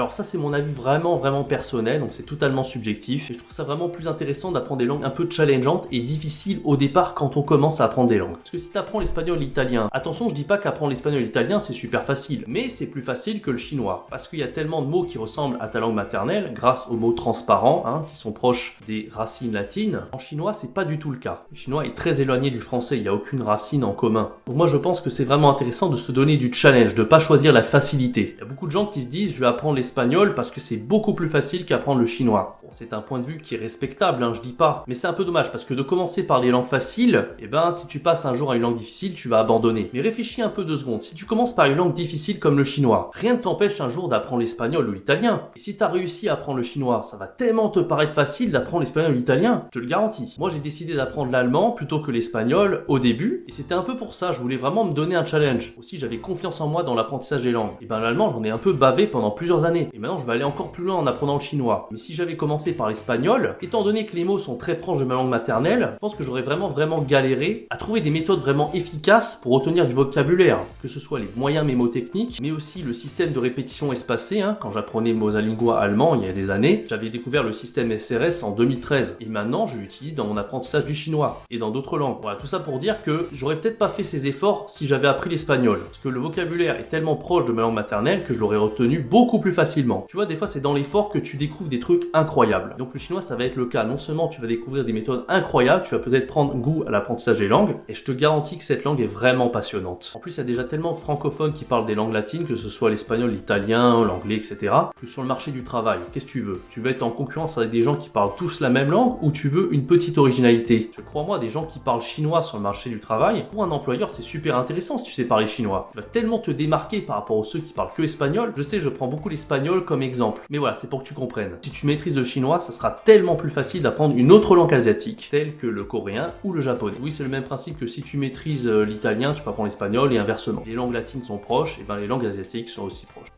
Alors ça c'est mon avis vraiment personnel, donc c'est totalement subjectif. Et je trouve ça vraiment plus intéressant d'apprendre des langues un peu challengeantes et difficiles au départ quand on commence à apprendre des langues. Parce que si tu apprends l'espagnol et l'italien, attention je dis pas qu'apprendre l'espagnol et l'italien c'est super facile, mais c'est plus facile que le chinois. Parce qu'il y a tellement de mots qui ressemblent à ta langue maternelle grâce aux mots transparents, qui sont proches des racines latines. En chinois c'est pas du tout le cas. Le chinois est très éloigné du français, il n'y a aucune racine en commun. Donc moi je pense que c'est vraiment intéressant de se donner du challenge, de pas choisir la facilité. Il y a beaucoup de gens qui se disent je vais apprendre l'espagnol parce que c'est beaucoup plus facile qu'apprendre le chinois. Bon, c'est un point de vue qui est respectable, je dis pas. Mais c'est un peu dommage parce que de commencer par des langues faciles, si tu passes un jour à une langue difficile, tu vas abandonner. Mais réfléchis un peu 2 secondes. Si tu commences par une langue difficile comme le chinois, rien ne t'empêche un jour d'apprendre l'espagnol ou l'italien. Et si tu as réussi à apprendre le chinois, ça va tellement te paraître facile d'apprendre l'espagnol ou l'italien, je te le garantis. Moi, j'ai décidé d'apprendre l'allemand plutôt que l'espagnol au début. Et c'était un peu pour ça, je voulais vraiment me donner un challenge. Aussi, j'avais confiance en moi dans l'apprentissage des langues. Et l'allemand, j'en ai un peu bavé pendant plusieurs années. Et maintenant, je vais aller encore plus loin en apprenant le chinois. Mais si j'avais commencé par l'espagnol, étant donné que les mots sont très proches de ma langue maternelle, je pense que j'aurais vraiment galéré à trouver des méthodes vraiment efficaces pour obtenir du vocabulaire. Que ce soit les moyens mémotechniques, mais aussi le système de répétition espacée. Quand j'apprenais Mosalingua allemand il y a des années, j'avais découvert le système SRS en 2013. Et maintenant, je l'utilise dans mon apprentissage du chinois et dans d'autres langues. Voilà, tout ça pour dire que j'aurais peut-être pas fait ces efforts si j'avais appris l'espagnol. Parce que le vocabulaire est tellement proche de ma langue maternelle que je l'aurais retenu beaucoup plus facilement. Tu vois, des fois, c'est dans l'effort que tu découvres des trucs incroyables. Donc le chinois, ça va être le cas. Non seulement tu vas découvrir des méthodes incroyables, tu vas peut-être prendre goût à l'apprentissage des langues, et je te garantis que cette langue est vraiment passionnante. En plus, il y a déjà tellement de francophones qui parlent des langues latines, que ce soit l'espagnol, l'italien, l'anglais, etc., que sur le marché du travail, qu'est-ce que tu veux? Tu veux être en concurrence avec des gens qui parlent tous la même langue, ou tu veux une petite originalité? Crois-moi, des gens qui parlent chinois sur le marché du travail, pour un employeur, c'est super intéressant si tu sais parler chinois. Tu vas tellement te démarquer par rapport aux ceux qui parlent que espagnol. Je sais, je prends beaucoup l'espagnol comme exemple. Mais voilà, c'est pour que tu comprennes. Si tu maîtrises le chinois, ça sera tellement plus facile d'apprendre une autre langue asiatique, telle que le coréen ou le japonais. Oui, c'est le même principe que si tu maîtrises l'italien, tu peux apprendre l'espagnol et inversement. Les langues latines sont proches, et les langues asiatiques sont aussi proches.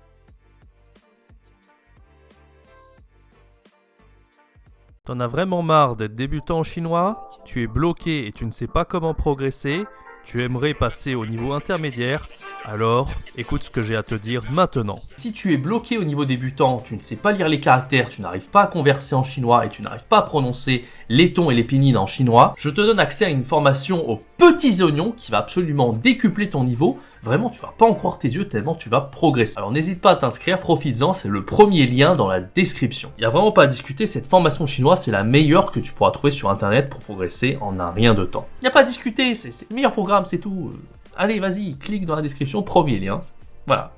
T'en as vraiment marre d'être débutant en chinois? Tu es bloqué et tu ne sais pas comment progresser? Tu aimerais passer au niveau intermédiaire? Alors, écoute ce que j'ai à te dire maintenant. Si tu es bloqué au niveau débutant, tu ne sais pas lire les caractères, tu n'arrives pas à converser en chinois et tu n'arrives pas à prononcer les tons et les pinyin en chinois, je te donne accès à une formation aux petits oignons qui va absolument décupler ton niveau. Vraiment, tu vas pas en croire tes yeux tellement tu vas progresser. Alors n'hésite pas à t'inscrire, profites-en, c'est le premier lien dans la description. Il n'y a vraiment pas à discuter, cette formation chinoise, c'est la meilleure que tu pourras trouver sur internet pour progresser en un rien de temps. Il n'y a pas à discuter, c'est le meilleur programme, c'est tout. Allez, vas-y, clique dans la description, premier lien. Voilà.